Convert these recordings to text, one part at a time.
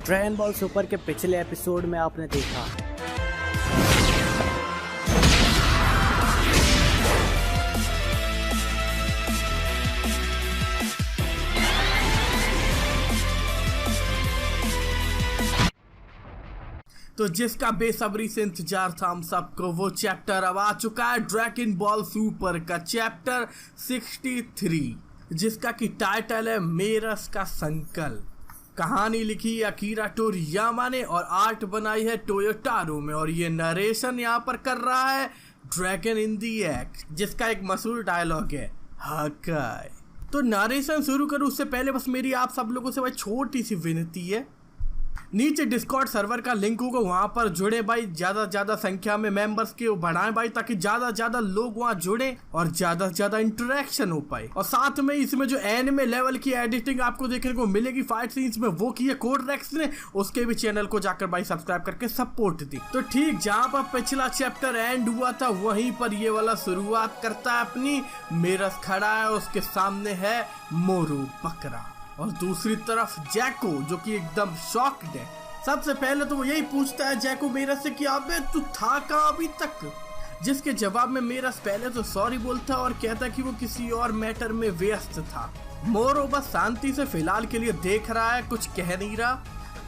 Dragon ball super के पिछले episode में आपने देखा तो जिसका बेसब्री से इंतजार था हम सबको, वो चैप्टर अब आ चुका है ड्रैगन बॉल सुपर का चैप्टर 63, जिसका की टाइटल है मेरस का संकल्प। कहानी लिखी अकीरा टोरियामा ने और आर्ट बनाई है टोयोटारो में, और ये नरेशन यहाँ पर कर रहा है ड्रैगन इन दी एक्ट, जिसका एक मशहूर डायलॉग है हकाई। तो नरेशन शुरू करूँ उससे पहले बस मेरी आप सब लोगों से भाई छोटी सी विनती है, नीचे डिस्कॉर्ड सर्वर का लिंक होगा, वहां पर जुड़े भाई, ज्यादा संख्या में मेंबर्स के बढ़ाएं भाई, ताकि ज्यादा लोग वहां जुड़े और ज्यादा इंटरेक्शन हो पाए। और साथ में इसमें जो एनिमे लेवल की एडिटिंग आपको देखने को मिलेगी फाइट सीन्स में, वो की है कोड रेक्स ने, उसके भी चैनल को जाकर भाई सब्सक्राइब करके सपोर्ट दी। तो ठीक जहां पर पिछला चैप्टर एंड हुआ था वहीं पर ये वाला शुरुआत करता है अपनी। मेरस खड़ा है, उसके सामने है मोरू बकरा, और दूसरी तरफ जैको जो कि एकदम शॉक्ड है। सबसे पहले तो वो यही पूछता है जैको मेरस से कि अबे तू था कहाँ अभी तक, जिसके जवाब में मेरस पहले तो सॉरी बोलता और कहता कि वो किसी और मैटर में व्यस्त था। मोरो बस शांति से फिलहाल के लिए देख रहा है, कुछ कह नहीं रहा,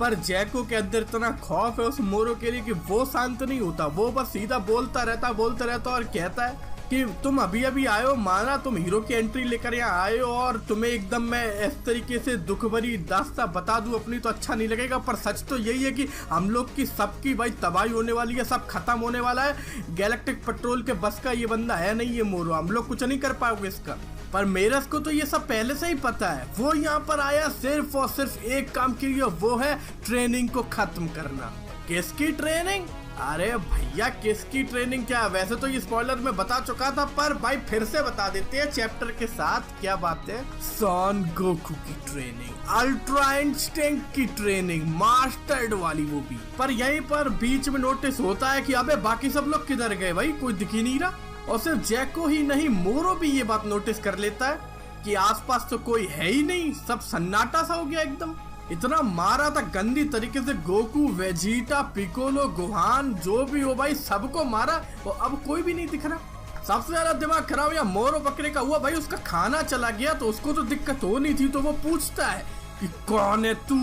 पर जैको के अंदर इतना खौफ है उस मोरो के लिए कि वो शांत नहीं होता, वो बस सीधा बोलता रहता और कहता है कि तुम अभी आए हो, माना तुम हीरो की एंट्री लेकर यहाँ आए हो और तुम्हें एकदम मैं इस तरीके से दुख भरी दास्तां बता दूं अपनी तो अच्छा नहीं लगेगा, पर सच तो यही है कि हम लोग की सबकी भाई तबाही होने वाली है, सब खत्म होने वाला है। गैलेक्टिक पेट्रोल के बस का ये बंदा है नहीं, ये मोरो, हम लोग कुछ नहीं कर पाओगे इसका। पर मेरस को तो ये सब पहले से ही पता है, वो यहाँ पर आया सिर्फ और सिर्फ एक काम के लिए, वो है ट्रेनिंग को खत्म करना। किसकी ट्रेनिंग? अरे भैया किसकी ट्रेनिंग क्या, वैसे तो ये स्पॉइलर में बता चुका था, पर भाई फिर से बता देते हैं चैप्टर के साथ। क्या बात है? सन गोकू की ट्रेनिंग, अल्ट्रा इंस्टिंक्ट की ट्रेनिंग, मास्टर्ड वाली वो भी। पर यहीं पर बीच में नोटिस होता है कि अबे बाकी सब लोग किधर गए भाई, कोई दिख ही नहीं रहा। और सिर्फ जैको ही नहीं, मोरो भी ये बात नोटिस कर लेता है कि आसपास तो कोई है ही नहीं, सब सन्नाटा सा हो गया एकदम। इतना मारा था गंदी तरीके से गोकू, वेजिटा, पिकोलो, गोहान, जो भी हो भाई सबको मारा, और अब कोई भी नहीं दिख रहा। सबसे ज्यादा दिमाग खराब या मोरो बकरे का हुआ भाई, उसका खाना चला गया तो उसको तो दिक्कत हो नहीं थी, तो वो पूछता है कि कौन है तू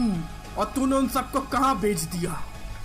और तूने उन सबको कहाँ भेज दिया,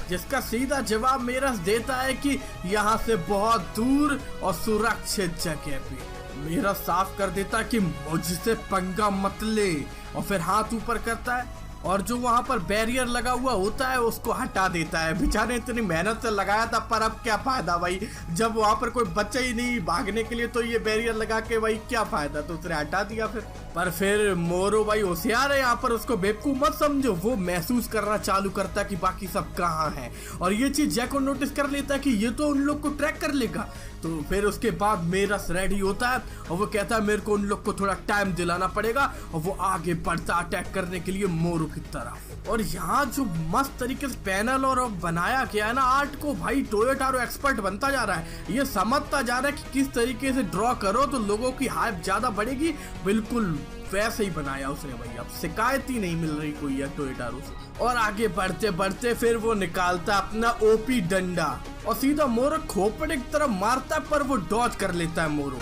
जिसका सीधा जवाब मेरस देता है कि यहाँ से बहुत दूर और सुरक्षित जगह पे। मेरस साफ कर देता कि मुझसे पंगा मत ले, और फिर हाथ ऊपर करता है और जो वहां पर बैरियर लगा हुआ होता है उसको हटा देता है। बेचारे इतनी मेहनत से लगाया था, पर अब क्या फायदा भाई, जब वहां पर कोई बच्चा ही नहीं भागने के लिए, तो ये बैरियर लगा के भाई क्या फायदा, तो उसने हटा दिया फिर। पर फिर मोरो भाई होशियार है, यहाँ पर उसको बेवकूफ मत समझो, वो महसूस करना चालू करता है कि बाकी सब कहाँ हैं, और ये चीज जैको नोटिस कर लेता है कि ये तो उन लोग को ट्रैक कर लेगा। तो फिर उसके बाद मेरस रेडी होता है और वो कहता है मेरे को उन लोग को थोड़ा टाइम दिलाना पड़ेगा, और वो आगे बढ़ता अटैक करने के लिए मोरो की तरफ। और यहाँ जो मस्त तरीके से पैनल और बनाया गया है ना आर्ट को, भाई टोयोटारो एक्सपर्ट बनता जा रहा है, ये समझता जा रहा है कि किस तरीके से ड्रॉ करो तो लोगों की हाइप ज्यादा बढ़ेगी। बिल्कुल वैसे ही बनाया उसने भाई, अब शिकायत ही नहीं मिल रही कोई है टोयोटारो से। और आगे बढ़ते फिर वो निकालता अपना ओपी डंडा और सीधा मोरो खोपड़े की तरफ मारता, पर वो डॉज कर लेता है मोरो।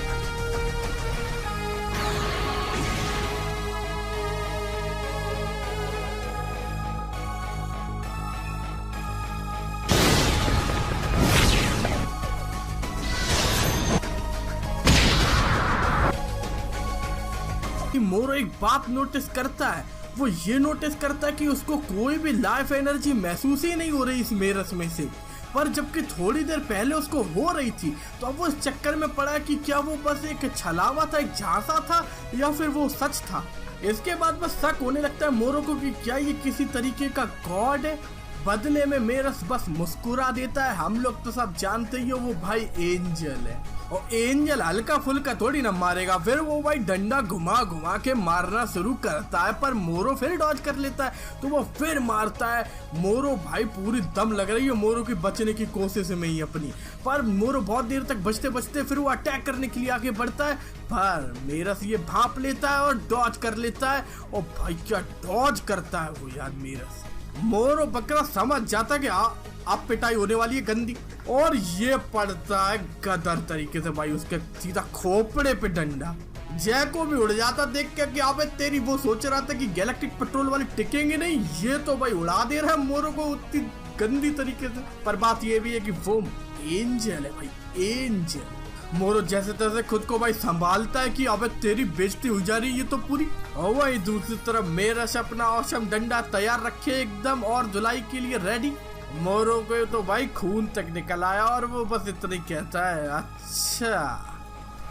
मोरो एक बात नोटिस करता है, वो ये नोटिस करता है कि उसको कोई भी लाइफ एनर्जी महसूस ही नहीं हो रही इस मेरस में से, पर जबकि थोड़ी देर पहले उसको हो रही थी। तो अब वो इस चक्कर में पड़ा कि क्या वो बस एक छलावा था, एक झांसा था, या फिर वो सच था। इसके बाद बस शक होने लगता है मोरो को कि क्या ये किसी तरीके का गॉड है। बदले में मेरस बस मुस्कुरा देता है। हम लोग तो सब जानते ही हो वो भाई एंजल है, और एंजल हल्का फुल्का थोड़ी ना मारेगा। फिर वो भाई डंडा घुमा के मारना शुरू करता है, पर मोरो फिर डॉज कर लेता है, तो वो फिर मारता है। मोरो भाई पूरी दम लग रही है मोरो की बचने की कोशिश में ही अपनी, पर मोरो बहुत देर तक बचते फिर वो अटैक करने के लिए आगे बढ़ता है, पर मेरस ये भांप लेता है और डॉज कर लेता है। और भाई क्या डॉज करता है वो यार मेरस। मोरो बकरा समझ जाता कि अब पिटाई होने वाली है गंदी, और ये पड़ता है गदर तरीके से भाई उसके सीधा खोपड़े पे डंडा। जैको भी उड़ जाता देख के कि अबे तेरी, वो सोच रहा था कि गैलेक्टिक पेट्रोल वाले टिकेंगे नहीं, ये तो भाई उड़ा दे रहा है मोरो को उतनी गंदी तरीके से। पर बात ये भी है कि वो एंजल है भाई, एंजल। मोरो जैसे तैसे खुद को भाई संभालता है कि अबे तेरी बेइज्जती हो जा रही है ये तो पूरी। और वही दूसरी तरफ मेरा अपना औसम डंडा तैयार रखे एकदम और धुलाई के लिए रेडी। मोरो को तो भाई खून तक निकल आया और वो बस इतना ही कहता है अच्छा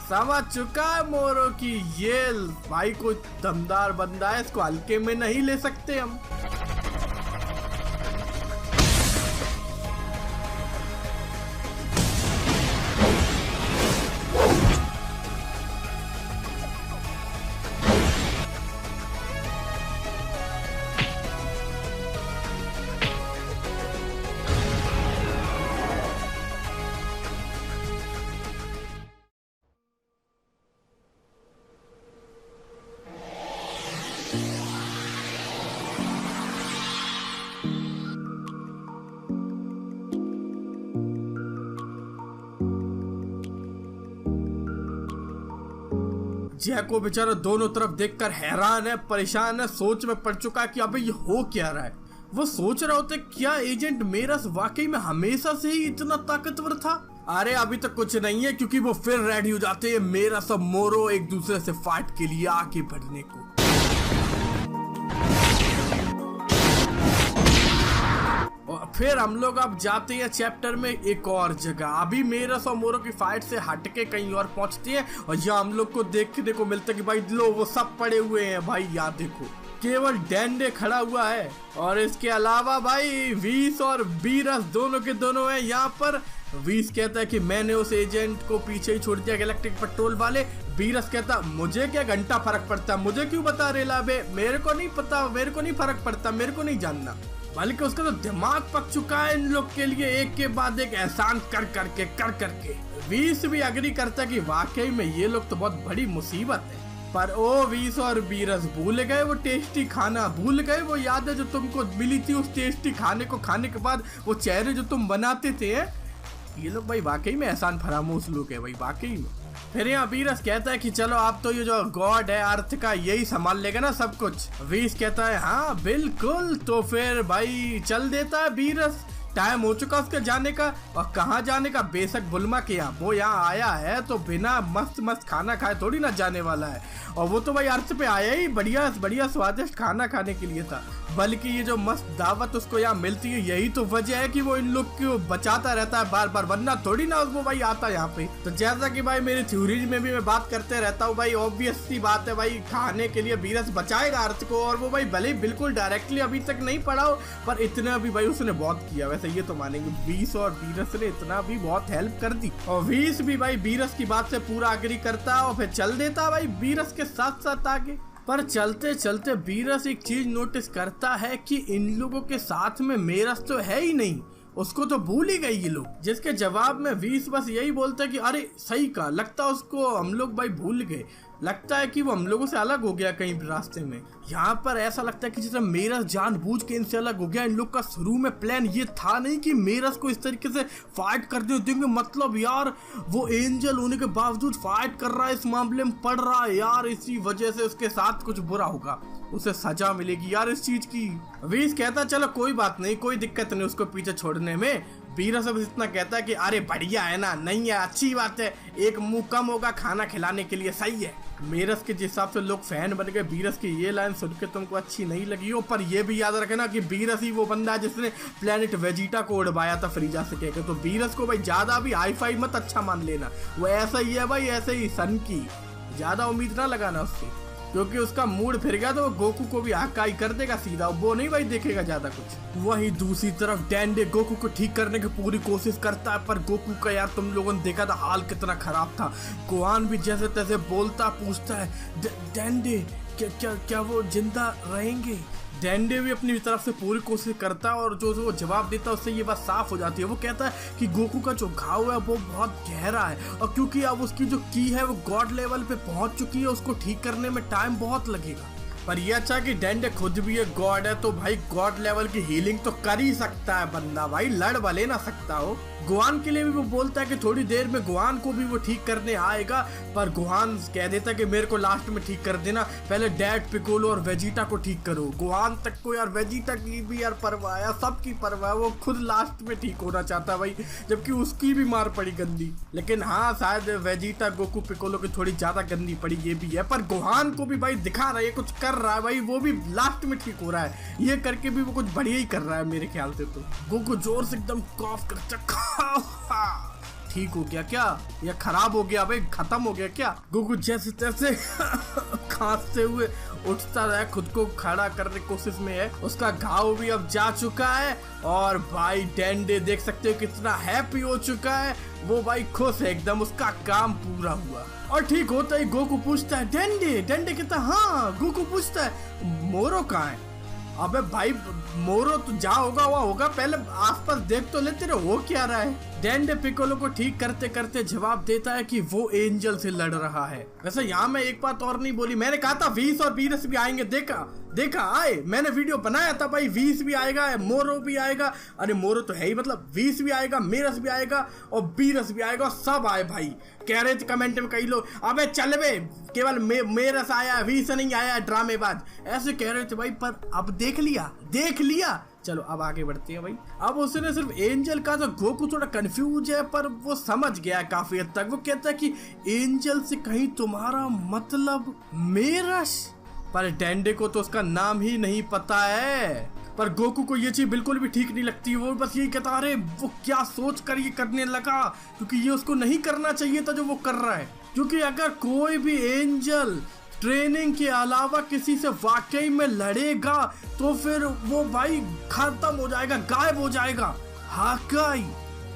समझ चुका है मोरो की ये भाई कोई दमदार बंदा है, इसको हल्के में नहीं ले सकते हम। जैको बेचारा दोनों तरफ देखकर हैरान है, परेशान है, सोच में पड़ चुका है कि अबे ये हो क्या रहा है। वो सोच रहा होता है क्या एजेंट मेरस वाकई में हमेशा से ही इतना ताकतवर था। अरे अभी तक कुछ नहीं है, क्योंकि वो फिर रेडी हो जाते हैं मेरस और मोरो एक दूसरे से फाइट के लिए आगे बढ़ने को। फिर हम लोग अब जाते हैं चैप्टर में एक और जगह। अभी मेरस और मोरो की फाइट से हटके कहीं और पहुंचती है और यहाँ हम लोग को देखने को मिलता है कि भाई लो वो सब पड़े हुए हैं भाई, यहाँ देखो केवल डेंडे खड़ा हुआ है और इसके अलावा भाई वीस और बीरस दोनों के दोनों हैं यहाँ पर। वीस कहता है कि मैंने उस एजेंट को पीछे ही छोड़ दिया गैलेक्टिक पेट्रोल वाले। बीरस कहता मुझे क्या घंटा फर्क पड़ता, मुझे क्यों बता रहे लाबे, मेरे को नहीं पता, मेरे को नहीं फर्क पड़ता, मेरे को नहीं जानना। बल्कि उसका तो दिमाग पक चुका है इन लोग के लिए एक के बाद एक एहसान कर करके। वीस भी अग्री करता कि वाकई में ये लोग तो बहुत बड़ी मुसीबत है। पर ओ वीस और बीरस भूल गए वो टेस्टी खाना, भूल गए वो याद है जो तुमको मिली थी उस टेस्टी खाने को खाने के बाद वो चेहरे जो तुम बनाते थे। ये लोग भाई वाकई में एहसान फरामोश लोग है भाई, वाकई में। फिर यहाँ बीरस कहता है कि चलो आप तो ये जो गॉड है अर्थ का यही संभाल लेगा ना सब कुछ। वीस कहता है हाँ बिल्कुल। तो फिर भाई चल देता है बीरस। टाइम हो चुका उसके जाने का, और कहाँ जाने का, बेशक बुल्मा के यहाँ। वो यहाँ आया है तो बिना मस्त मस्त खाना खाए थोड़ी ना जाने वाला है, और वो तो भाई अर्थ पे आया ही बढ़िया बढ़िया स्वादिष्ट खाना खाने के लिए था। बल्कि ये जो मस्त दावत उसको यहाँ मिलती है यही तो वजह है कि वो इन लोग को बचाता रहता है बार बार, वरना थोड़ी ना वो भाई आता यहाँ पे। तो जैसा कि भाई मेरी थ्योरीज में भी मैं बात करते रहता हूँ भाई, ऑब्वियस सी बात है भाई खाने के लिए बीरस बचाएगा अर्थ को। और वो भाई भले बिल्कुल डायरेक्टली अभी तक नहीं पढ़ा हो, पर इतना भी भाई उसने बहुत किया। वैसे ये तो मानेंगे वीस और बीरस ने इतना भी बहुत हेल्प कर दी, और वीस भी भाई बीरस की बात से पूरा अग्री करता और फिर चल देता भाई बीरस के साथ साथ आगे। पर चलते चलते बीरस एक चीज नोटिस करता है कि इन लोगों के साथ में मेरस तो है ही नहीं, उसको तो भूल ही गए ये लोग। जिसके जवाब में वीस बस यही बोलता है कि अरे सही कहा, लगता है उसको हम लोग भाई भूल गए, लगता है कि वो हम लोगों से अलग हो गया कहीं रास्ते में। यहाँ पर ऐसा लगता है कि जैसे मेरस जानबूझ के इनसे अलग हो गया। इन लोग का शुरू में प्लान ये था नहीं कि मेरस को इस तरीके से फाइट कर देंगे, मतलब यार वो एंजल होने के बावजूद फाइट कर रहा है, इस मामले में पड़ रहा है यार, इसी वजह से उसके साथ कुछ बुरा होगा, उसे सजा मिलेगी यार इस चीज की। वीस कहता चलो कोई बात नहीं, कोई दिक्कत नहीं उसको पीछे छोड़ने में। बीरस अब इतना कहता है कि अरे बढ़िया है ना, नहीं है अच्छी बात है, एक मुंह कम होगा खाना खिलाने के लिए, सही है। मेरस के जिस हिसाब से लोग फैन बन गए बीरस की ये लाइन सुन के तुमको अच्छी नहीं लगी हो, पर ये भी याद रखना कि बीरस ही वो बंदा है जिसने प्लेनेट वेजिटा को उड़वाया था फ्रीजा से कहकर। तो बीरस को भाई ज्यादा भी हाई फाई मत अच्छा मान लेना, वो ऐसा ही है भाई, ऐसे ही सन की, ज्यादा उम्मीद ना लगाना उससे, क्योंकि उसका मूड फिर गया तो वो गोकू को भी हकाई कर देगा सीधा, वो नहीं भाई देखेगा ज्यादा कुछ। वहीं दूसरी तरफ डेंडे गोकू को ठीक करने की पूरी कोशिश करता है, पर गोकू का यार तुम लोगों ने देखा था हाल कितना खराब था। गोहान भी जैसे तैसे बोलता पूछता है डेंडे क्या वो जिंदा रहेंगे। डेंडे भी अपनी तरफ से पूरी कोशिश करता है और जो वो जवाब देता है उससे ये बात साफ हो जाती है। वो कहता है कि गोकू का जो घाव है वो बहुत गहरा है, और क्योंकि अब उसकी जो की है वो गॉड लेवल पे पहुंच चुकी है, उसको ठीक करने में टाइम बहुत लगेगा। पर ये अच्छा कि डेंडे खुद भी एक गॉड है, तो भाई गॉड लेवल की हीलिंग तो कर ही सकता है बंदा, भाई लड़ भले ना सकता हो। गुहान के लिए भी वो बोलता है कि थोड़ी देर में गुहान को भी वो ठीक करने आएगा, पर गुहान कह देता है कि मेरे को लास्ट में ठीक कर देना, पहले डैड, पिकोलो और वेजिटा को ठीक करो। गुहान तक को यार वेजिटा की भी यार परवाह है, सबकी परवाह, वो खुद लास्ट में ठीक होना चाहता है भाई, जबकि उसकी भी मार पड़ी गंदी। लेकिन हाँ, शायद वेजिटा, गोकू, पिकोलो की थोड़ी ज्यादा गंदी पड़ी, ये भी है। पर गुहान को भी भाई दिखा रहा है, कुछ कर रहा है भाई, वो भी लास्ट में ठीक हो रहा है, ये करके भी वो कुछ बढ़िया ही कर रहा है मेरे ख्याल से। तो गोकू जोर से एकदम कॉफ कर ठीक हो गया क्या, या खराब हो गया भाई, खत्म हो गया क्या? गोकू जैसे तैसे खांसते हुए उठता है, खुद को खड़ा करने की कोशिश में है, उसका घाव भी अब जा चुका है। और भाई डेंडे देख सकते हो कितना हैप्पी हो चुका है, वो भाई खुश है एकदम, उसका काम पूरा हुआ। और ठीक होता ही गोकू पूछता है डेंडे, डेंडे कहता है हाँ। गोकू पूछता है मोरो कहाँ है? अबे भाई मोरो तो जहाँ होगा वहाँ होगा, पहले आसपास देख तो लेते रहो, हो क्या रहा है? डेंडे पिकोलो को ठीक करते करते जवाब देता है कि वो एंजल से लड़ रहा है। वैसे यहाँ मैं एक बात और नहीं बोली, मैंने कहा था वीस और वीरस भी आएंगे, देखा आए, मैंने वीडियो बनाया था भाई, वीस भी आएगा, मोरो भी आएगा, अरे मोरो तो है ही, मतलब वीस भी आएगा, मेरस भी आएगा और वीरस भी आएगा, सब आए भाई। कह रहे थे कमेंट में कई लोग, अबे चल बे, केवल मेरस आया, वीस नहीं आया, ड्रामेबाज, ऐसे कह रहे थे भाई। पर अब देख लिया। चलो अब आगे बढ़ते हैं भाई। अब उसने सिर्फ एंजल का, तो गोकू थोड़ा कंफ्यूज है, पर वो समझ गया है काफी हद तक। वो कहता है कि एंजल से कहीं तुम्हारा मतलब मेरस? पर डेंडे को तो उसका नाम ही नहीं पता है। पर गोकू को ये चीज बिल्कुल भी ठीक नहीं लगती, वो बस यही कहता, अरे वो क्या सोच कर ये करने लगा, क्योंकि ये उसको नहीं करना चाहिए था जो वो कर रहा है। क्योंकि अगर कोई भी एंजल ट्रेनिंग के अलावा किसी से वाकई में लड़ेगा तो फिर वो भाई खत्म हो जाएगा, गायब हो जाएगा। हाकाई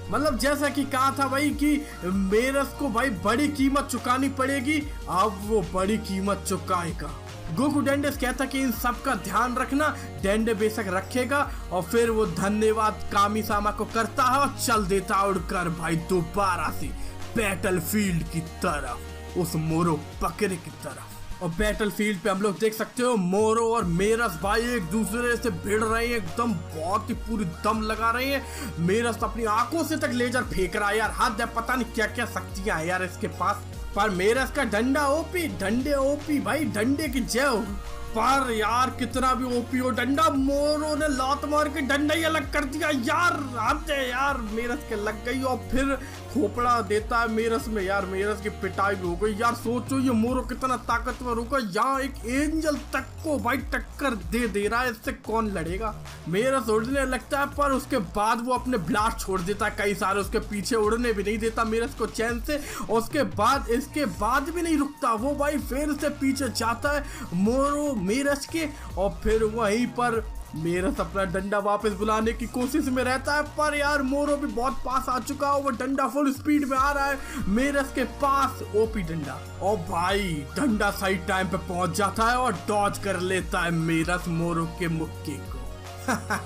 मतलब जैसा कि कहा था भाई कि मेरस को भाई बड़ी कीमत चुकानी पड़ेगी, अब वो बड़ी कीमत चुकाएगा। गोकू डेंडे कहता कि इन सब का ध्यान रखना, डेंडे बेशक रखेगा। और फिर वो धन्यवाद कामिसामा को करता है और चल देता उड़कर भाई दोबारा से बैटलफील्ड की तरफ, उस मोरो बकरे की तरफ। और बैटलफील्ड पे हम लोग देख सकते हो मोरो और मेरस भाई एक दूसरे से भिड़ रहे हैं, एकदम बहुत ही पूरी दम लगा रहे हैं। मेरस अपनी आंखों से तक लेजर फेंक रहा है यार, हाथ पता नहीं क्या क्या शक्तियां हैं यार इसके पास। पर मेरस का डंडा ओपी, डंडे ओपी भाई, डंडे की जय हो। पर यार कितना भी ओपी हो डंडा, मोरो ने लात मार के डंडा ही अलग कर दिया यार, हद है यार, मेरस के लग गई। और फिर खोपड़ा देता है मेरस में यार, मेरस की पिटाई भी हो गई यार। सोचो ये मोरो कितना ताकतवर होगा, यहाँ एक एंजल तक को भाई टक्कर दे रहा है, इससे कौन लड़ेगा? मेरस उड़ने लगता है, पर उसके बाद वो अपने ब्लास्ट छोड़ देता है कई सारे, उसके पीछे उड़ने भी नहीं देता मेरस को चैन से। और उसके बाद इसके बाद भी नहीं रुकता, वो भाई फिर से पीछे जाता है मोरो मेरस के। और फिर वहीं पर मेरस अपना डंडा वापस बुलाने की कोशिश में रहता है, पर यार मोरो भी बहुत पास आ चुका है, वो डंडा फुल स्पीड में आ रहा है मेरस के पास, ओपी डंडा। और भाई डंडा सही टाइम पे पहुंच जाता है और डॉज कर लेता है मेरस मोरो के मुक्के को।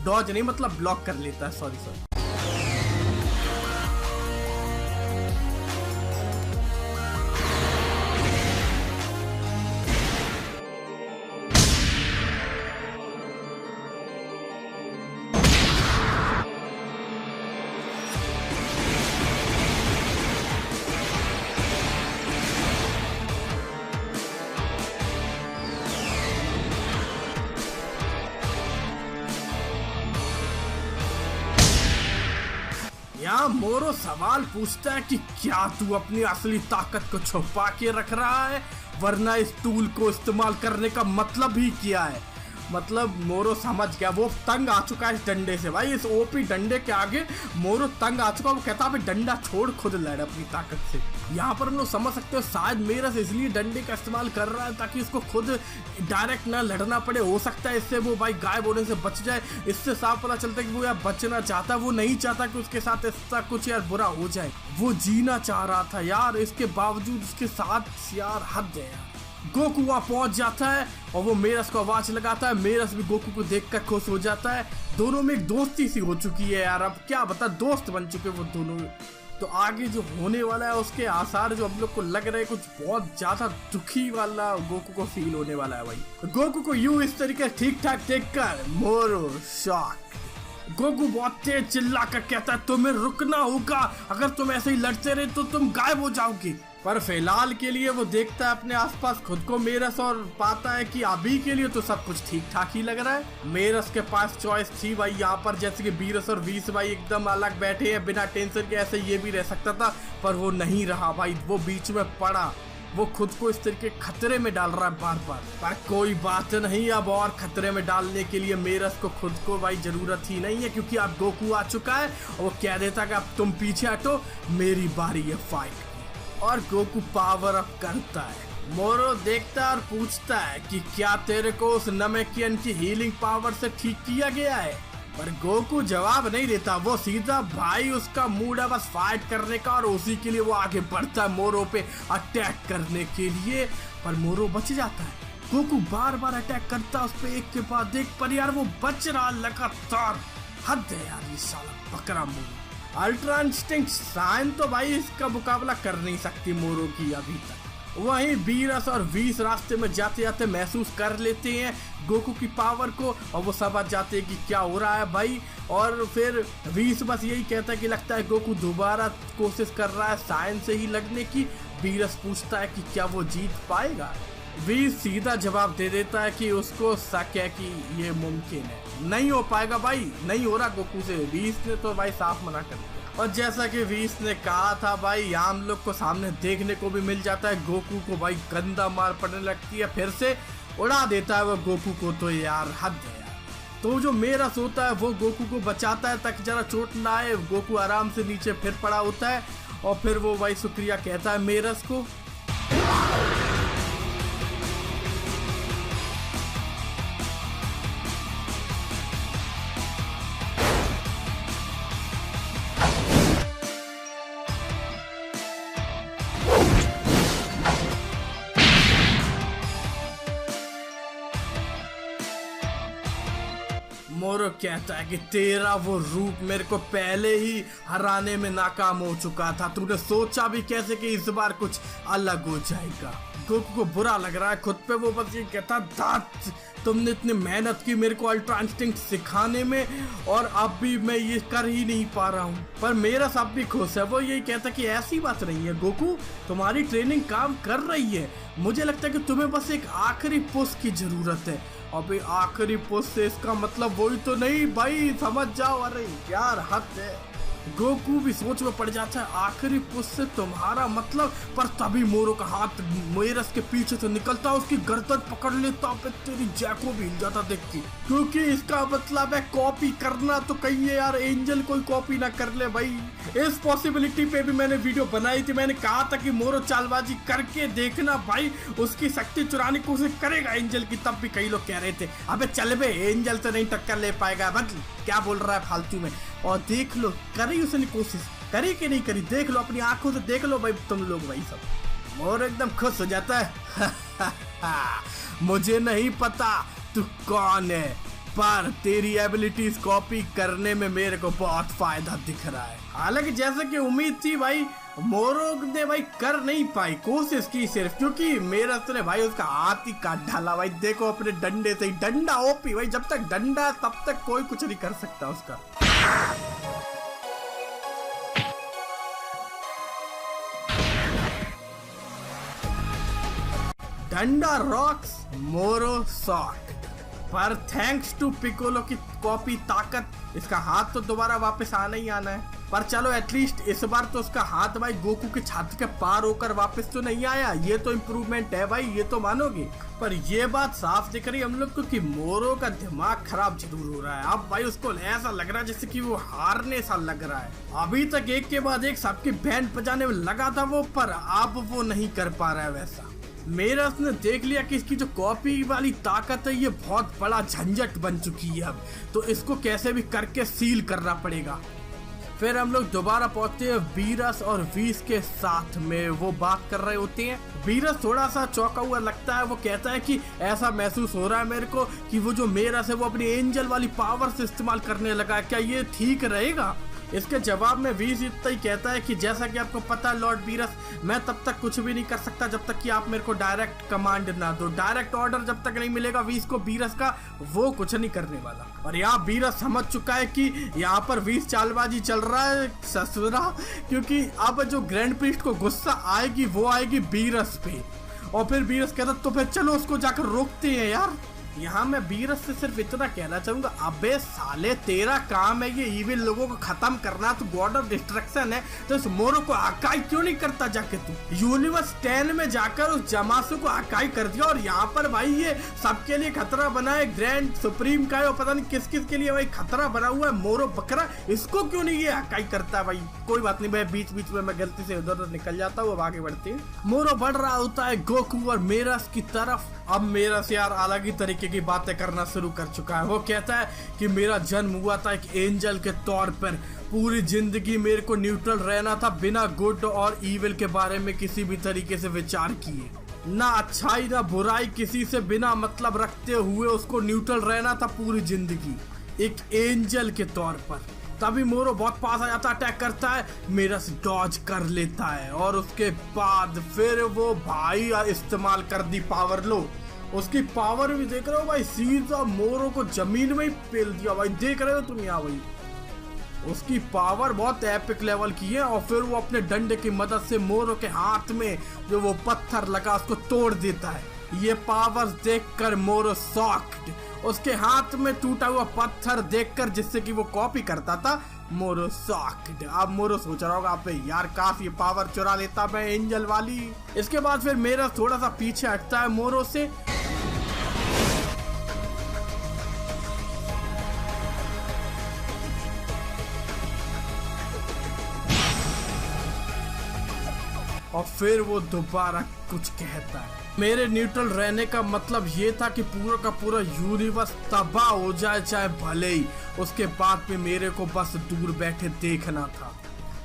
डॉज नहीं मतलब ब्लॉक कर लेता है, सॉरी। यहाँ मोरो सवाल पूछता है कि क्या तू अपनी असली ताकत को छुपा के रख रहा है, वरना इस टूल को इस्तेमाल करने का मतलब ही क्या है? मतलब मोरो समझ गया, वो तंग आ चुका है इस डंडे से भाई, इस ओपी डंडे के आगे मोरो तंग आ चुका है। वो कहता है डंडा छोड़, खुद लड़ अपनी ताकत से। यहाँ पर हम लोग समझ सकते हो शायद मेरस इसलिए डंडे का इस्तेमाल कर रहा है ताकि इसको खुद डायरेक्ट ना लड़ना पड़े, हो सकता है इससे वो भाई गायब होने से बच जाए। इससे साफ पता चलता है कि वो यार बचना चाहता है, वो नहीं चाहता कि उसके साथ ऐसा कुछ यार बुरा हो जाए, वो जीना चाह रहा था यार, इसके बावजूद उसके साथ यार हद है यार। गोकू वहाँ पहुंच जाता है और वो मेरस को आवाज लगाता है, मेरस भी गोकू को देखकर खुश हो जाता है। दोनों में एक दोस्ती सी हो चुकी है यार, अब क्या बता, दोस्त बन चुके वो दोनों। तो आगे जो होने वाला है उसके आसार जो हम लोग को लग रहे हैं कुछ बहुत ज्यादा दुखी वाला गोकू को फील होने वाला है भाई। गोकू को यूं इस तरीके ठीक ठाक देखकर मोरो शॉक। गोकू बहुत तेज चिल्ला कर कहता है तुम्हें रुकना होगा, अगर तुम ऐसे ही लड़ते रहे तो तुम गायब हो जाओगे। पर फिलहाल के लिए वो देखता है अपने आसपास खुद को मेरस और पाता है कि अभी के लिए तो सब कुछ ठीक ठाक ही लग रहा है। मेरस के पास चॉइस थी भाई यहाँ पर, जैसे कि बीरस और वीस भाई एकदम अलग बैठे हैं बिना टेंशन के, ऐसे ये भी रह सकता था पर वो नहीं रहा भाई, वो बीच में पड़ा। वो खुद को इस तरीके खतरे में डाल रहा है बार बार। पर कोई बात नहीं, अब और खतरे में डालने के लिए मेरस को खुद को भाई जरूरत ही नहीं है, क्योंकि अब गोकू आ चुका है और वो कह देता कि अब तुम पीछे हटो, मेरी बारी है फाइट। और गोकू पावर अप करता है। मोरो देखता है और पूछता है कि क्या तेरे को उस नमेकियन की हीलिंग पावर से ठीक किया गया है? पर गोकू जवाब नहीं देता, वो सीधा भाई उसका मूड है बस फाइट करने का और उसी के लिए वो आगे बढ़ता है मोरो पे अटैक करने के लिए। पर मोरो बच जाता है। गोकू बार बार अटैक करता है उस पे एक के बाद एक, पर यार वो बच रहा लगातार। हद है यार ये साला बकरा मोरो। अल्ट्रा इंस्टिंक्ट साइन तो भाई इसका मुकाबला कर नहीं सकती मोरो की अभी तक। वहीं बीरस और वीस रास्ते में जाते जाते महसूस कर लेते हैं गोकू की पावर को और वो समझ जाते हैं कि क्या हो रहा है भाई। और फिर वीस बस यही कहता है कि लगता है गोकू दोबारा कोशिश कर रहा है साइन से ही लगने की। बीरस पूछता है कि क्या वो जीत पाएगा? वीस सीधा जवाब दे देता है कि उसको शक है कि ये मुमकिन है, नहीं हो पाएगा भाई, नहीं हो रहा गोकू से। वीस ने तो भाई साफ मना कर दिया। और जैसा कि वीस ने कहा था भाई, यहाँ हम लोग को सामने देखने को भी मिल जाता है गोकू को भाई गंदा मार पड़ने लगती है, फिर से उड़ा देता है वो गोकू को। तो यार हद है यार। तो जो मेरस होता है वो गोकू को बचाता है ताकि जरा चोट ना आए। गोकू आराम से नीचे फिर पड़ा होता है और फिर वो भाई शुक्रिया कहता है मेरस को। मोरो कहता है कि तेरा वो रूप मेरे को पहले ही हराने में नाकाम हो चुका था, तूने सोचा भी कैसे कि इस बार कुछ अलग हो जाएगा। गोकू को बुरा लग रहा है खुद पे, वो बस ये कहता दांत तुमने इतनी मेहनत की मेरे को अल्ट्रा इंस्टिंक्ट सिखाने में और अब भी मैं ये कर ही नहीं पा रहा हूँ। पर मेरा सब भी खुश है, वो यही कहता कि ऐसी बात नहीं है गोकू, तुम्हारी ट्रेनिंग काम कर रही है। मुझे लगता है कि तुम्हें बस एक आखिरी पुश की जरूरत है। अबे आखिरी पुश से इसका मतलब वही तो नहीं भाई, समझ जाओ। अरे यार हद है। गोकू भी सोच में पड़ जाता है आखिरी पुश से तुम्हारा मतलब। पर तभी मोरो का हाथ मेरस के पीछे से निकलता, उसकी गर्दन पकड़ लेता, फिर तेरी जैको भी हिल जाता देख के, क्योंकि इसका मतलब है कॉपी करना। तो कहिए यार एंजल कोई कॉपी ना कर ले भाई। इस पॉसिबिलिटी पे भी मैंने वीडियो बनाई थी, मैंने कहा था कि मोरो चालबाजी करके देखना भाई, उसकी शक्ति चुराने की कोशिश करेगा एंजल की। तब भी कई लोग कह रहे थे अबे चल बे एंजल से नहीं टक्कर ले पाएगा, मतलब क्या बोल रहा है फालतू में। और देख लो करी उसने कोशिश, करी कि नहीं करी, देख लो अपनी आंखों से देख लो भाई तुम लोग भाई सब। और एकदम खुश हो जाता है मुझे नहीं पता तू कौन है, पर तेरी एबिलिटीज कॉपी करने में मेरे को बहुत फायदा दिख रहा है। हालांकि जैसे कि उम्मीद थी भाई, मोरो ने भाई कर नहीं पाई, कोशिश की सिर्फ, क्योंकि मेरस ने भाई उसका हाथ ही काट डाला भाई। देखो अपने डंडे से ही, डंडा ओपी भाई, जब तक डंडा तब तक कोई कुछ नहीं कर सकता उसका। डंडा रॉक्स मोरो शॉट। पर थैंक्स टू पिकोलो की कॉपी ताकत, इसका हाथ तो दोबारा वापस आना ही आना है। पर चलो एटलीस्ट इस बार तो उसका हाथ भाई गोकू के छाती के पार होकर वापस तो नहीं आया, ये तो इम्प्रूवमेंट है भाई, ये तो मानोगे। पर ये बात साफ दिख रही हम लोग को कि मोरो का दिमाग खराब जरूर हो रहा है। अब भाई उसको ऐसा लग रहा है जैसे कि वो हारने सा लग रहा है। अभी तक एक के बाद एक सबकी बैंड बजाने में लगा था वो, पर अब वो नहीं कर पा रहा है वैसा। मेरस ने देख लिया कि इसकी जो कॉपी वाली ताकत है ये बहुत बड़ा झंझट बन चुकी है अब, तो इसको कैसे भी करके सील करना पड़ेगा। फिर हम लोग दोबारा पहुंचते हैं बीरस और वीस के साथ में, वो बात कर रहे होते हैं। बीरस थोड़ा सा चौंका हुआ लगता है, वो कहता है कि ऐसा महसूस हो रहा है मेरे को कि वो जो मेरस है वो अपनी एंजल वाली पावर से इस्तेमाल करने लगा, क्या ये ठीक रहेगा? इसके जवाब में वीस इतना ही कहता है कि जैसा कि आपको पता है लॉर्ड बीरस, मैं तब तक कुछ भी नहीं कर सकता जब तक कि आप मेरे को डायरेक्ट कमांड ना दो। डायरेक्ट ऑर्डर जब तक नहीं मिलेगा वीस को बीरस का, वो कुछ नहीं करने वाला। और यहाँ बीरस समझ चुका है कि यहाँ पर वीस चालबाजी चल रहा है ससुरा, क्योंकि अब जो ग्रैंड प्रीस्ट को गुस्सा आएगी वो आएगी बीरस पे। और फिर बीरस कहता तो फिर चलो उसको जाकर रोकते हैं यार। यहाँ मैं बीरस से सिर्फ इतना कहना चाहूंगा, अबे साले तेरा काम है ये इविल लोगों को खत्म करना, तो गॉड ऑफ डिस्ट्रक्शन है, तो इस मोरो को आकाई क्यों नहीं करता जाके तू? यूनिवर्स 10 में जाकर उस जमासु को आकाई कर दिया, और यहाँ पर भाई ये सबके लिए खतरा बना है, ग्रैंड सुप्रीम का है और पता नहीं किस किस के लिए भाई खतरा बना हुआ है मोरो बकरा, इसको क्यों नहीं ये आकाई करता भाई? कोई बात नहीं भाई, बीच बीच में मैं गलती से उधर निकल जाता हूँ। अब आगे बढ़ते हैं। मोरो बढ़ रहा होता है गोकू और मेरस की तरफ। अब मेरस यार अलग ही तरीके की बातें करना शुरू कर चुका है। वो कहता है कि मेरा जन्म हुआ था एक एंजल के तौर पर, पूरी जिंदगी मेरे को न्यूट्रल रहना था, बिना गुड और इविल के बारे में किसी भी तरीके से विचार किए, ना अच्छाई ना बुराई, किसी से बिना मतलब रखते हुए उसको न्यूट्रल रहना था पूरी जिंदगी, एक एंजल के तौर पर। तभी मोरो बहुत पास आ जाता, अटैक करता है, मेरस डॉज कर लेता है और उसके बाद फिर वो भाई इस्तेमाल कर दी पावर। लो उसकी पावर भी देख रहे हो भाई, सीधा मोरो को जमीन में ही पेल दिया भाई, देख रहे हो तुम यहाँ भाई। उसकी पावर बहुत एपिक लेवल की है। और फिर वो अपने डंडे की मदद से मोरो के हाथ में जो वो पत्थर लगा उसको तोड़ देता है। ये पावर देखकर मोरो शॉक्ड, उसके हाथ में टूटा हुआ पत्थर देखकर जिससे कि वो कॉपी करता था, मोरो शॉक्ड। अब मोरो सोच रहा होगा आप यार काश ये पावर चुरा लेता मैं एंजल वाली। इसके बाद फिर मेरा थोड़ा सा पीछे हटता है मोरो से, और फिर वो दोबारा कुछ कहता है। मेरे न्यूट्रल रहने का मतलब ये था कि पूरा का पूरा यूनिवर्स तबाह हो जाए चाहे भले ही, उसके बाद भी मेरे को बस दूर बैठे देखना था।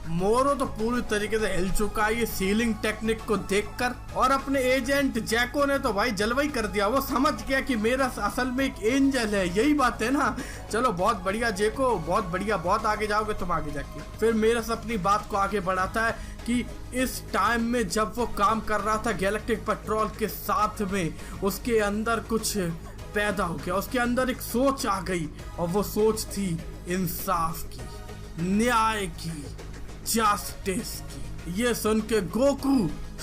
मोरो तो पूरी तरीके से हिल चुका है ये सीलिंग टेक्निक को देखकर, और अपने एजेंट जैको ने तो भाई जलवा ही कर दिया। वो समझ गया कि मेरा असल में एक एंजल है, यही बात है ना। चलो बहुत बढ़िया जेको, बहुत बढ़िया, बहुत आगे जाओगे तुम आगे जाके। फिर मेरस अपनी बात को आगे बढ़ाता है कि इस टाइम में जब वो काम कर रहा था गैलेक्टिक पेट्रोल के साथ में, उसके अंदर कुछ पैदा हो गया, उसके अंदर एक सोच आ गई, और वो सोच थी इंसाफ की, न्याय की, जस्टिस की। ये सुन के गोकू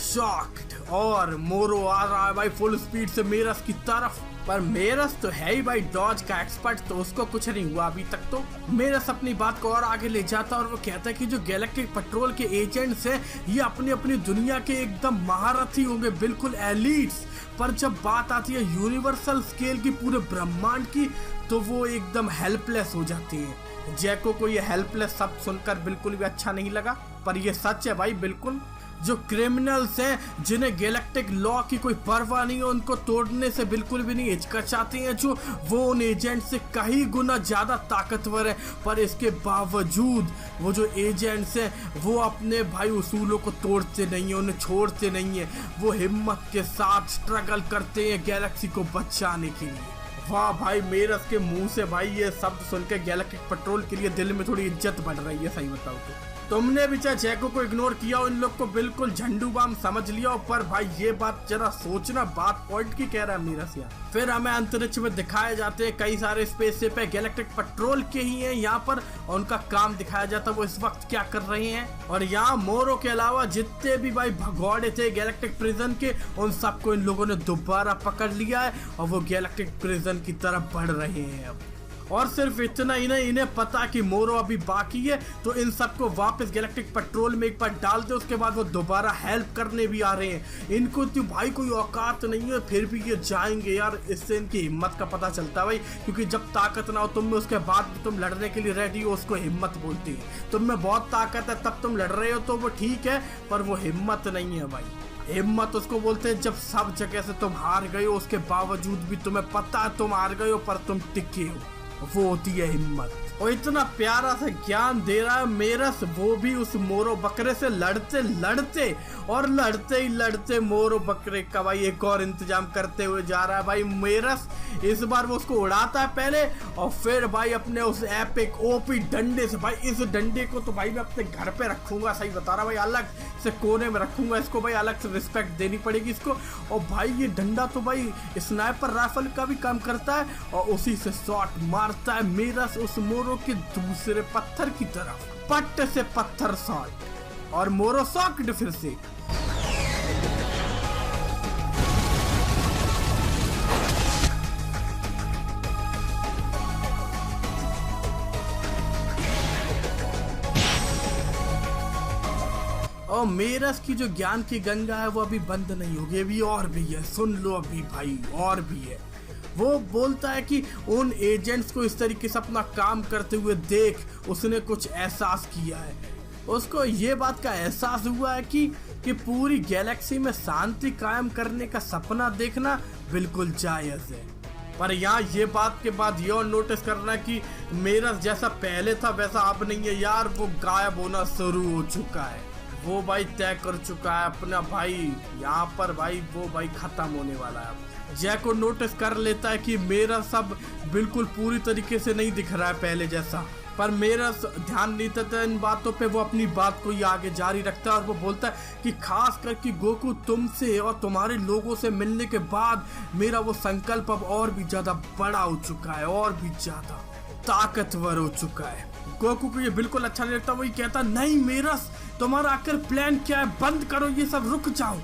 शॉक्ड, और मोरो आ रहा है भाई फुल स्पीड से मेरस की तरफ। पर मेरस तो है ही भाई डॉज का एक्सपर्ट, तो उसको कुछ नहीं हुआ अभी तक। तो मेरस अपनी बात को और आगे ले जाता और वो कहता है कि जो गैलेक्टिक पेट्रोल के एजेंट्स हैं ये अपनी अपनी दुनिया के एकदम महारथी होंगे, बिल्कुल एलीट्स, पर जब बात आती है यूनिवर्सल स्केल की, पूरे ब्रह्मांड की, तो वो एकदम हेल्पलेस हो जाती हैं। जैको को ये हेल्पलेस शब्द सुनकर बिल्कुल भी अच्छा नहीं लगा, पर ये सच है भाई बिल्कुल। जो क्रिमिनल्स हैं जिन्हें गैलेक्टिक लॉ की कोई परवाह नहीं है, उनको तोड़ने से बिल्कुल भी नहीं हिचकिचाते हैं, जो वो उन एजेंट से कई गुना ज़्यादा ताकतवर है, पर इसके बावजूद वो जो एजेंट्स हैं वो अपने भाई उसूलों को तोड़ते नहीं हैं, उन्हें छोड़ते नहीं हैं। वो हिम्मत के साथ स्ट्रगल करते हैं गैलेक्सी को बचाने के लिए। वाह भाई, मेरस के मुंह से भाई ये शब्द सुन के गैलेक्टिक पेट्रोल के लिए दिल में थोड़ी इज्जत बढ़ रही है, सही बताओ तो। तुमने भी चाहे जैको को इग्नोर किया, इन लोग को बिल्कुल झंडू बाम समझ लिया, पर भाई ये बात जरा सोचना, बात पॉइंट की कह रहा है मेरस यार। फिर हमें अंतरिक्ष में दिखाए जाते हैं कई सारे स्पेसशिप है, गैलेक्टिक पेट्रोल के ही हैं यहाँ पर, और उनका काम दिखाया जाता है वो इस वक्त क्या कर रहे हैं। और यहाँ मोरो के अलावा जितने भी भाई भगौड़े थे गैलेक्टिक प्रिजन के, उन सबको इन लोगों ने दोबारा पकड़ लिया है और वो गैलेक्टिक प्रिजन की तरफ बढ़ रहे हैं अब। और सिर्फ इतना ही नहीं, इन्हें पता कि मोरो अभी बाकी है, तो इन सबको वापस गैलेक्टिक पेट्रोल में एक बार डाल दे, उसके बाद वो दोबारा हेल्प करने भी आ रहे हैं। इनको तो भाई कोई औकात नहीं है, फिर भी ये जाएंगे यार। इससे इनकी हिम्मत का पता चलता है भाई, क्योंकि जब ताकत ना हो तुम में, उसके बाद भी तुम लड़ने के लिए रेडी हो, उसको हिम्मत बोलती है। तुम में बहुत ताकत है तब तुम लड़ रहे हो, तो वो ठीक है, पर वो हिम्मत नहीं है भाई। हिम्मत उसको बोलते हैं जब सब जगह से तुम हार गए हो, उसके बावजूद भी तुम्हें पता है तुम हार गए हो, पर तुम टिके हो, वो होती है हिम्मत। और इतना प्यारा सा ज्ञान दे रहा है मेरस, वो भी उस मोरो बकरे से लड़ते लड़ते मोरो बकरे का भाई एक और इंतजाम करते हुए जा रहा है भाई मेरस। इस बार वो उसको उड़ाता है पहले और फिर भाई अपने उस एपिक ओपी डंडे से, भाई इस डंडे को तो भाई मैं अपने घर पे रखूंगा, सही बता रहा भाई, अलग से कोने में रखूंगा इसको भाई, अलग से रिस्पेक्ट देनी पड़ेगी इसको। और भाई ये डंडा तो भाई स्नाइपर राइफल का भी काम करता है और उसी से शॉट मारता है मेरस उस मोरो के दूसरे पत्थर की तरफ, पट्ट से पत्थर शॉट और मोरो सॉक्ड फिर से। और मेरस की जो ज्ञान की गंगा है वो अभी बंद नहीं होगी, अभी और भी है, सुन लो अभी भाई और भी है। वो बोलता है कि उन एजेंट्स को इस तरीके से अपना काम करते हुए देख उसने कुछ एहसास किया है, उसको ये बात का एहसास हुआ है कि पूरी गैलेक्सी में शांति कायम करने का सपना देखना बिल्कुल जायज़ है। पर यहाँ ये बात के बाद ये और नोटिस करना कि मेरस जैसा पहले था वैसा अब नहीं है यार, वो गायब होना शुरू हो चुका है, वो भाई तय कर चुका है अपना भाई यहाँ पर भाई, वो भाई खत्म होने वाला है। जैक को नोटिस कर लेता है कि मेरा सब बिल्कुल पूरी तरीके से नहीं दिख रहा है पहले जैसा, पर मेरा ध्यान नहीं देता इन बातों पे, वो अपनी बात को ही आगे जारी रखता है और वो बोलता है कि खास करके गोकू तुमसे और तुम्हारे लोगों से मिलने के बाद मेरा वो संकल्प अब और भी ज्यादा बड़ा हो चुका है, और भी ज्यादा ताकतवर हो चुका है। गोकू को ये बिल्कुल अच्छा नहीं लगता, वही कहता नहीं मेरस तुम्हारा आखिर प्लान क्या है, बंद करो ये सब, रुक जाओ।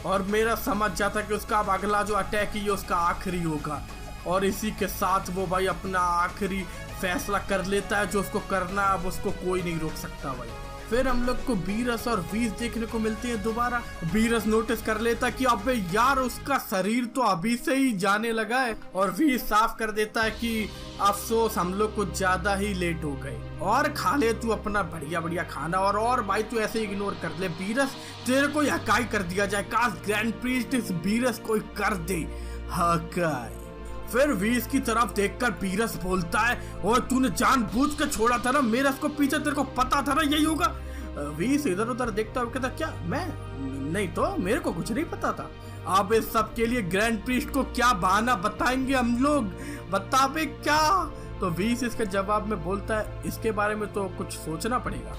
और मेरा समझ जाता कि उसका अब अगला जो अटैक है उसका आखिरी होगा और इसी के साथ वो भाई अपना आखिरी फैसला कर लेता है जो उसको करना, अब उसको कोई नहीं रोक सकता भाई। फिर हम लोग को बीरस और वीस देखने को मिलते हैं दोबारा। बीरस नोटिस कर लेता कि अबे यार उसका शरीर तो अभी से ही जाने लगा है और वीस साफ कर देता है कि अफसोस हम लोग कुछ ज्यादा ही लेट हो गए, और खा ले तू अपना बढ़िया बढ़िया खाना, और भाई तू ऐसे इग्नोर कर ले बीरस, तेरे को हकाई कर दिया जाए, काश ग्रैंड प्रीस्ट इस बीरस को कर दे हकाई। फिर वीस की तरफ देखकर बीरस बोलता है और तूने जानबूझ के छोड़ा था ना मेरस को पीछे, तेरे को पता था ना यही होगा। वीस इधर उधर देखता हुआ कहता क्या मैं नहीं तो मेरे को कुछ नहीं पता था। अब इस सब के लिए ग्रैंड प्रीस्ट को क्या बहाना बताएंगे हम लोग, बता बे क्या। तो वीस इसके जवाब में बोलता है इसके बारे में तो कुछ सोचना पड़ेगा।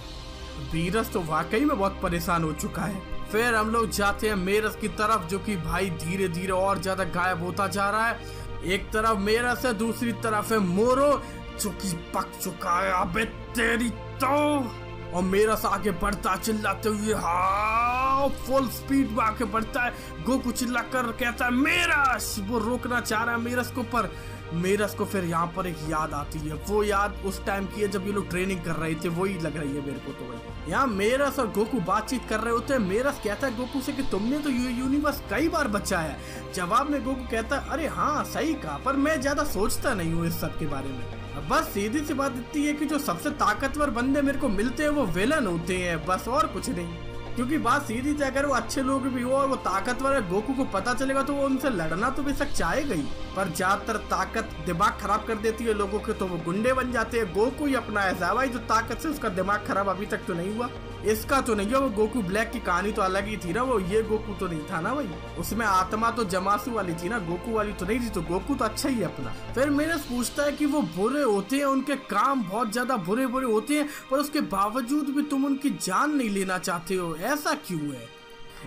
बीरस तो वाकई में बहुत परेशान हो चुका है। फिर हम लोग जाते हैं मेरस की तरफ जो कि भाई धीरे धीरे और ज्यादा गायब होता जा रहा है। एक तरफ मेरस है, दूसरी तरफ है मोरो जो कि पक चुका है, अबे तेरी तो। और मेरस आगे बढ़ता चिल्लाते हुए, हाँ फुल स्पीड में आगे बढ़ता है। गोकू चिल्लाकर कहता है मेरस, वो रोकना चाह रहा है मेरस को, पर मेरस को फिर यहाँ पर एक याद आती है। वो याद उस टाइम की है जब ये लोग ट्रेनिंग कर रहे थे, वही लग रही है मेरे को। तो भाई यहाँ मेरस और गोकू बातचीत कर रहे होते हैं। मेरस कहता है गोकू से कि तुमने तो यूनिवर्स कई बार बचाया है। जवाब में गोकू कहता है अरे हाँ सही कहा, पर मैं ज्यादा सोचता नहीं हूँ इस सब के बारे में। बस सीधी सी बात इतनी है कि जो सबसे ताकतवर बंदे मेरे को मिलते हैं वो विलन होते हैं, बस और कुछ नहीं। क्योंकि बात सीधी थी, अगर वो अच्छे लोग भी हो और वो ताकतवर है, गोकू को पता चलेगा तो वो उनसे लड़ना तो बेशक चाहेगा ही, पर ज्यादातर ताकत दिमाग खराब कर देती है लोगों के, तो वो गुंडे बन जाते हैं। गोकू ही अपना ऐसा भाई जो ताकत से उसका दिमाग खराब अभी तक तो नहीं हुआ, इसका तो नहीं है। वो गोकू ब्लैक की कहानी तो अलग ही थी ना, वो ये गोकू तो नहीं था ना भाई, उसमें आत्मा तो जमासू वाली थी ना, गोकू वाली तो नहीं थी। तो गोकू तो अच्छा ही है अपना। फिर मेरे पूछता है कि वो बुरे होते हैं, उनके काम बहुत ज्यादा बुरे बुरे होते हैं, पर उसके बावजूद भी तुम उनकी जान नहीं लेना चाहते हो, ऐसा क्यों है।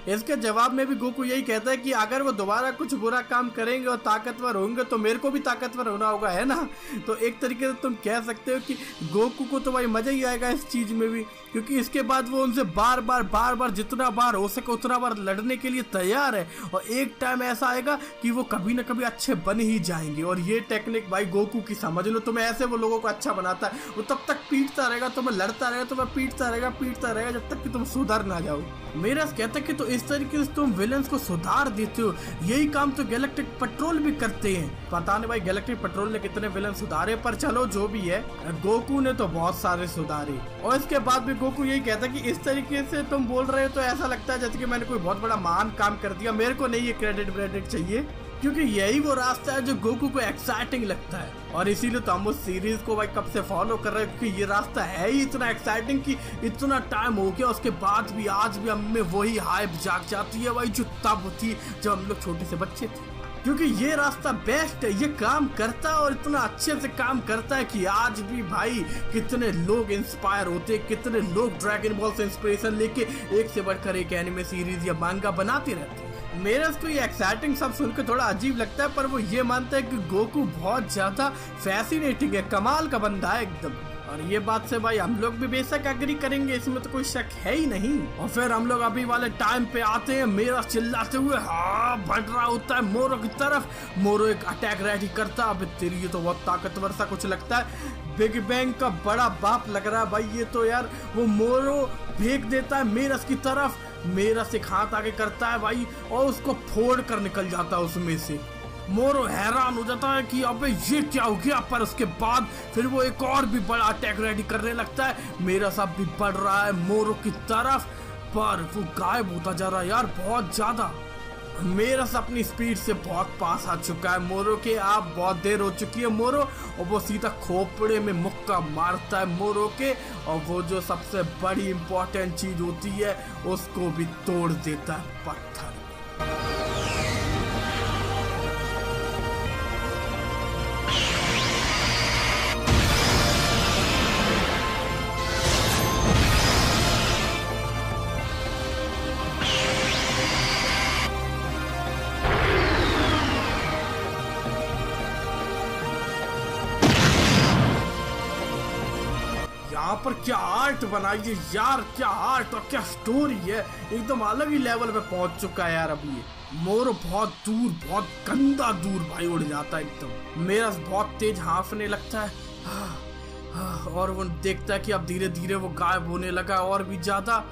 इसके जवाब में भी गोकू यही कहता है कि अगर वो दोबारा कुछ बुरा काम करेंगे और ताकतवर होंगे तो मेरे को भी ताकतवर होना होगा, है ना। तो एक तरीके से तुम कह सकते हो कि गोकू को तो भाई मजा ही आएगा इस चीज में भी, क्योंकि इसके बाद वो उनसे बार बार जितना बार हो सके उतना बार लड़ने के लिए तैयार है। और एक टाइम ऐसा आएगा कि वो कभी ना कभी अच्छे बन ही जाएंगे। और ये टेक्निक भाई गोकू की समझ लो, तुम्हें ऐसे वो लोगों को अच्छा बनाता है। वो तब तक पीटता रहेगा, तुम्हें लड़ता रहेगा, तुम्हें पीटता रहेगा जब तक कि तुम सुधर ना जाओ। मेरा कहता है कि तो इस तरीके से तुम विलेंस को सुधार देते हो, यही काम तो गैलेक्टिक पेट्रोल भी करते हैं। पता नहीं भाई गैलेक्टिक पेट्रोल ने कितने विलेन सुधारे, पर चलो जो भी है, गोकू ने तो बहुत सारे सुधारे। और इसके बाद भी गोकू यही कहता है कि इस तरीके से तुम बोल रहे हो तो ऐसा लगता है जैसे कि मैंने कोई बहुत बड़ा महान काम कर दिया, मेरे को नहीं ये क्रेडिट चाहिए। क्योंकि यही वो रास्ता है जो गोकू को एक्साइटिंग लगता है, और इसीलिए तो हम उस सीरीज को भाई कब से फॉलो कर रहे हैं, क्योंकि ये रास्ता है ही इतना एक्साइटिंग कि इतना टाइम हो गया उसके बाद भी आज भी हम में वही हाइप जाग जाती है भाई जो तब थी जब हम लोग छोटे से बच्चे थे। क्योंकि ये रास्ता बेस्ट है, ये काम करता है और इतना अच्छे से काम करता है कि आज भी भाई कितने लोग इंस्पायर होते हैं, कितने लोग ड्रैगन बॉल से इंस्पिरेशन लेके एक से बढ़कर एक एनिमे सीरीज या मांगा बनाते रहते हैं। मेरे को ये एक्साइटिंग सब सुनकर थोड़ा अजीब लगता है, पर वो ये मानता है कि गोकू बहुत ज्यादा फैसिनेटिंग है, कमाल का बंदा है एकदम। और ये बात से भाई हम लोग भी बेशक एग्री करेंगे, इसमें तो कोई शक है ही नहीं। और फिर हम लोग अभी वाले टाइम पे आते हैं, मेरा चिल्लाते हुए हाँ बढ़ रहा होता है मोरो की तरफ। मोरो एक अटैक रेडी करता है। अब तेरी ये तो बहुत ताकतवर सा कुछ लगता है, बिग बैंग का बड़ा बाप लग रहा है भाई ये तो यार। वो मोरो फेंक देता है मेरस की तरफ, मेरस एक हाथ आगे करता है भाई और उसको फोड़ कर निकल जाता है उसमें से। मोरो हैरान हो जाता है कि अबे ये क्या हो गया, पर उसके बाद फिर वो एक और भी बड़ा अटैक रेडी करने लगता है। मेरा सब भी बढ़ रहा है मोरो की तरफ, पर वो गायब होता जा रहा है यार बहुत ज्यादा। मेरा अपनी स्पीड से बहुत पास आ चुका है मोरो के, आप बहुत देर हो चुकी है मोरो, और वो सीधा खोपड़े में मुक्का मारता है मोरो के, और वो जो सबसे बड़ी इंपॉर्टेंट चीज होती है उसको भी तोड़ देता है पत्थर। यहाँ पर क्या आर्ट बनाई है यार, क्या आर्ट और क्या स्टोरी है, एकदम अलग ही लेवल पे पहुंच चुका है यार। अभी मोरो बहुत दूर, बहुत गंदा दूर भाई उड़ जाता है एकदम। मेरा बहुत तेज हाँफने लगता है और वो देखता है कि अब धीरे धीरे वो गायब होने लगा और भी ज्यादा।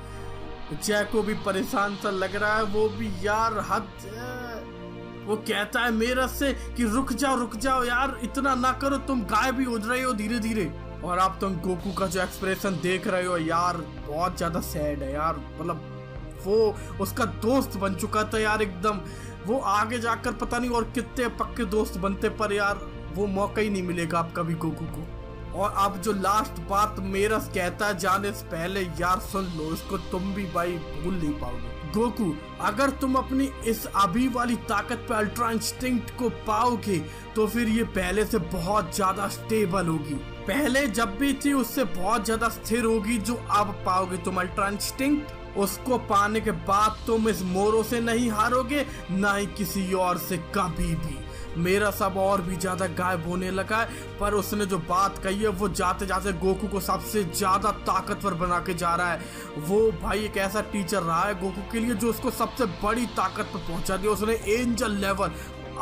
जैको भी परेशान सा लग रहा है, वो भी यार हद। वो कहता है मेरा से कि रुक जाओ यार, इतना ना करो, तुम गायब ही हो रहे हो धीरे धीरे। और आप तुम गोकू का जो एक्सप्रेशन देख रहे हो यार, बहुत ज्यादा सैड है यार। मतलब वो उसका दोस्त बन चुका था यार एकदम, वो आगे जाकर पता नहीं और कितने पक्के दोस्त बनते, पर यार वो मौका ही नहीं मिलेगा आप कभी गोकू को। और अब जो लास्ट बात मेरस कहता है जाने से पहले यार सुन लो, इसको तुम भी भाई भूल नहीं पाओगे। गोकू, अगर तुम अपनी इस अभी वाली ताकत पे अल्ट्रा इंस्टिंक्ट को पाओगे तो फिर ये पहले से बहुत ज्यादा स्टेबल होगी। पहले जब भी थी उससे बहुत ज्यादा स्थिर होगी जो अब पाओगे तुम अल्ट्रा इंस्टिंक्ट। उसको पाने के बाद तुम इस मोरो से नहीं हारोगे, ना ही किसी और से कभी भी। मेरा सब और भी ज्यादा गायब होने लगा है, पर उसने जो बात कही है वो जाते जाते गोकू को सबसे ज्यादा ताकतवर बना के जा रहा है। वो भाई एक ऐसा टीचर रहा है गोकू के लिए जो उसको सबसे बड़ी ताकत पर पहुंचा दिया। उसने एंजल लेवल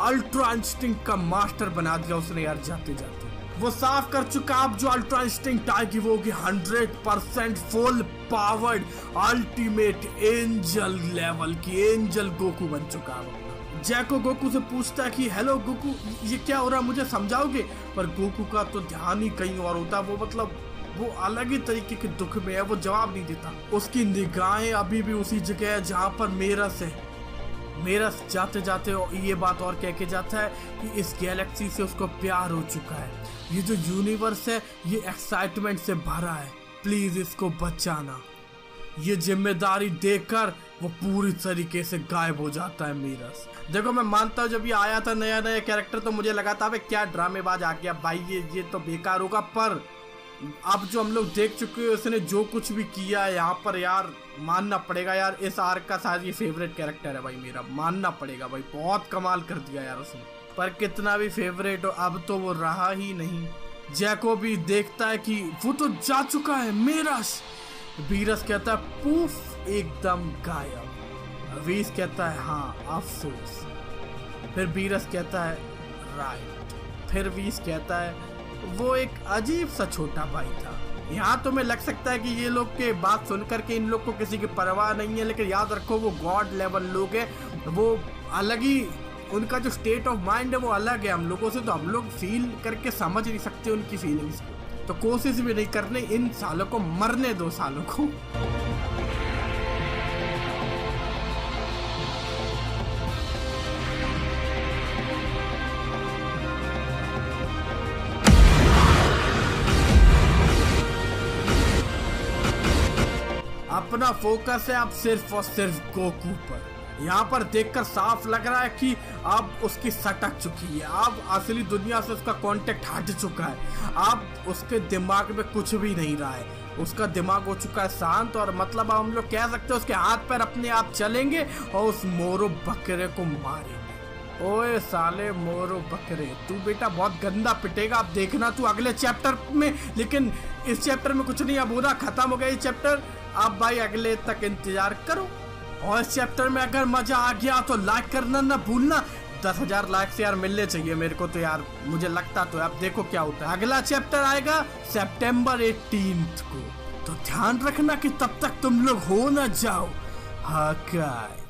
अल्ट्रा इंस्टिंक्ट का मास्टर बना दिया उसने यार जाते जाते। वो साफ कर चुका अब जो अल्ट्रा इंस्टिंक्ट आएगी वो होगी 100% full powered ultimate angel level की। एंजल गोकू बन चुका है। जैको गोकू से पूछता है कि हेलो गोकू, ये क्या हो रहा है, मुझे समझाओगे? पर गोकू का तो ध्यान ही कहीं और होता है। वो मतलब वो अलग ही तरीके के दुख में है, वो जवाब नहीं देता। उसकी निगाहें अभी भी उसी जगह है जहाँ पर मेरस है। मेरस जाते जाते ये बात और कह के जाता है कि इस गैलेक्सी से उसको प्यार हो चुका है। ये जो यूनिवर्स है ये एक्साइटमेंट से भरा है, प्लीज इसको बचाना। ये जिम्मेदारी देकर वो पूरी तरीके से गायब हो जाता है मेरस। देखो मैं मानता हूँ जब ये आया था नया नया कैरेक्टर तो मुझे लगा था क्या ड्रामेबाज आ गया भाई, ये तो बेकार होगा। पर अब जो हम लोग देख चुके हैं उसने जो कुछ भी किया है यहाँ पर यार मानना पड़ेगा यार। इस आर्क का शायद ये फेवरेट कैरेक्टर है भाई मेरा, मानना पड़ेगा भाई, बहुत कमाल कर दिया यार उसने। पर कितना भी फेवरेट हो अब तो वो रहा ही नहीं। जैको भी देखता है कि वो तो जा चुका है मेरस। वीरस कहता है पूफ एकदम गायब। वीस कहता है हाँ अफसोस। फिर वीरस कहता है राइट। फिर वीस कहता है वो एक अजीब सा छोटा भाई था। यहाँ तो मैं लग सकता है कि ये लोग के बात सुनकर के इन लोग को किसी की परवाह नहीं है, लेकिन याद रखो वो गॉड लेवल लोग हैं, वो अलग ही, उनका जो स्टेट ऑफ माइंड है वो अलग है हम लोगों से। तो हम लोग फील करके समझ नहीं सकते उनकी फीलिंग्स को, तो कोशिश भी नहीं करने। इन सालों को मरने दो सालों को। अपना फोकस है अब सिर्फ और सिर्फ गोकू पर। यहाँ पर देखकर साफ लग रहा है कि अब उसकी सटक चुकी है, अब असली दुनिया से उसका कांटेक्ट हट चुका है, अब उसके दिमाग में कुछ भी नहीं रहा है, उसका दिमाग हो चुका है शांत। और मतलब हम लोग कह सकते हैं उसके हाथ पैर अपने आप चलेंगे और उस मोरू बकरे को मारेंगे। ओए साले मोरू बकरे, तू बेटा बहुत गंदा पिटेगा, अब देखना तू अगले चैप्टर में। लेकिन इस चैप्टर में कुछ नहीं, अब पूरा खत्म हो गया ये चैप्टर। अब भाई अगले तक इंतजार करो। और इस चैप्टर में अगर मजा आ गया तो लाइक करना ना भूलना। 10,000 लाइक से यार मिलने चाहिए मेरे को तो यार, मुझे लगता तो। अब देखो क्या होता है। अगला चैप्टर आएगा सितंबर 18 को, तो ध्यान रखना कि तब तक तुम लोग हो ना जाओ हकाई।